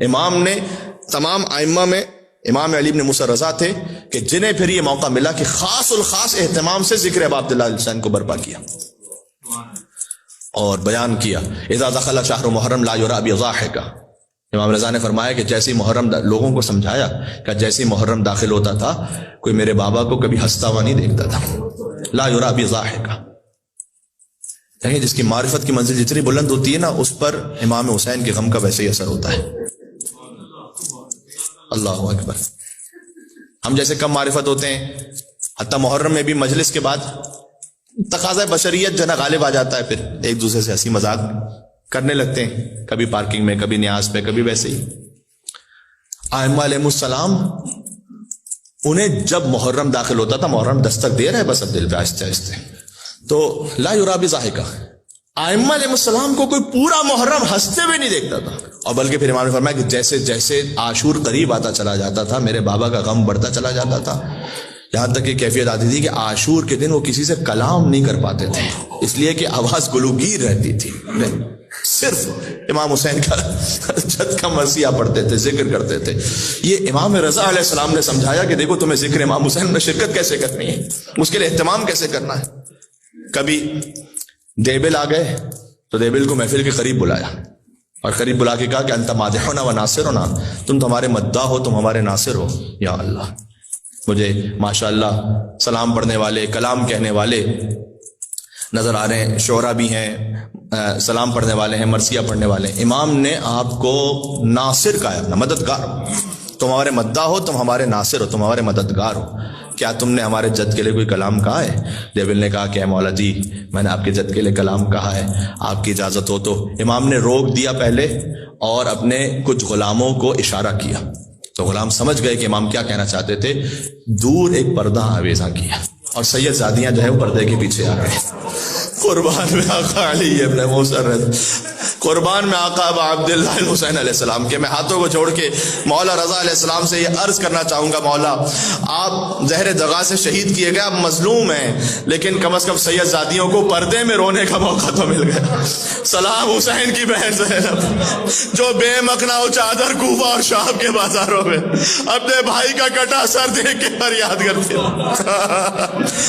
امام نے تمام ائمہ میں امام علی بن موسیٰ رضا تھے کہ جنہیں پھر یہ موقع ملا کہ خاص الخاص اہتمام سے ذکر ابا عبداللہ الحسین کو برپا کیا اور بیان کیا اذا دخل شہر محرم لا یرا بضاحکہ. امام رضا نے فرمایا کہ جیسی محرم لوگوں کو سمجھایا کہ جیسی محرم داخل ہوتا تھا کوئی میرے بابا کو کبھی ہنستا ہوا نہیں دیکھتا تھا. لا یرا بضاحکہ، یعنی جس کی معرفت کی منزل جتنی بلند ہوتی ہے نا اس پر امام حسین کے غم کا ویسے ہی اثر ہوتا ہے. اللہ اکبر. ہم جیسے کم معرفت ہوتے ہیں، حتیٰ محرم میں بھی مجلس کے بعد تقاضۂ بشریت جو ہے نا غالب آ جاتا ہے، پھر ایک دوسرے سے ہنسی مذاق کرنے لگتے ہیں، کبھی پارکنگ میں، کبھی نیاز پہ، کبھی ویسے ہی. ائمہ علیہ السلام انہیں جب محرم داخل ہوتا تھا، محرم دستک دے رہا ہے بس اب دل پہ آہستہ آہستہ، تو لا یرا بضاحکہ، ائمہ علیہ السلام کو کوئی پورا محرم ہنستے ہوئے نہیں دیکھتا تھا. اور بلکہ پھر امام نے فرمایا کہ جیسے جیسے عاشور قریب آتا چلا جاتا تھا میرے بابا کا غم بڑھتا چلا جاتا تھا، یہاں تک کہ کیفیت آتی تھی کہ عاشور کے دن وہ کسی سے کلام نہیں کر پاتے تھے، اس لیے کہ آواز گلوگیر رہتی تھی، صرف امام حسین کا جد کا مرثیہ پڑھتے تھے، ذکر کرتے تھے. یہ امام رضا علیہ السلام نے سمجھایا کہ دیکھو تمہیں ذکر امام حسین میں شرکت کیسے کرنی ہے، اس کے لیے اہتمام کیسے کرنا ہے. کبھی دیبل آ گئے تو دیبل کو محفل کے قریب بلایا اور قریب بلا کے کہا کہ انت مادحنا و ناصرنا، تم تو ہمارے مداح ہو، تم ہمارے ناصر ہو. یا اللہ، مجھے ماشاءاللہ سلام پڑھنے والے، کلام کہنے والے نظر آ رہے ہیں، شعرا بھی ہیں، سلام پڑھنے والے ہیں، مرثیہ پڑھنے والے ہیں. امام نے آپ کو ناصر کہا ہے، اپنا مددگار. تم ہمارے مداح ہو، تم ہمارے ناصر ہو، تم ہمارے مددگار ہو. کیا تم نے ہمارے جد کے لیے کوئی کلام کہا ہے؟ دیبل نے کہا کہ اے مولا جی میں نے آپ کے جد کے لیے کلام کہا ہے، آپ کی اجازت ہو تو. امام نے روک دیا پہلے اور اپنے کچھ غلاموں کو اشارہ کیا تو غلام سمجھ گئے کہ امام کیا کہنا چاہتے تھے. دور ایک پردہ آویزاں کیا اور سید زادیاں جو ہے وہ پردے کے پیچھے آ گئے. قربان میں آقا علی ابن موسیٰ، قربان میں آقا ابا عبداللہ الحسین علیہ السلام کے. میں ہاتھوں کو جوڑ کے مولا رضا علیہ السلام سے یہ عرض کرنا چاہوں گا، مولا آپ زہر دغا سے شہید کیے گئے، آپ مظلوم ہیں، لیکن کم از کم سید زادیوں کو پردے میں رونے کا موقع تو مل گیا. سلام حسین کی بہن زینب جو بے مکنا و چادر کوفہ اور شام کے بازاروں میں اپنے بھائی کا کٹا سر دیکھ کے فریاد کرتے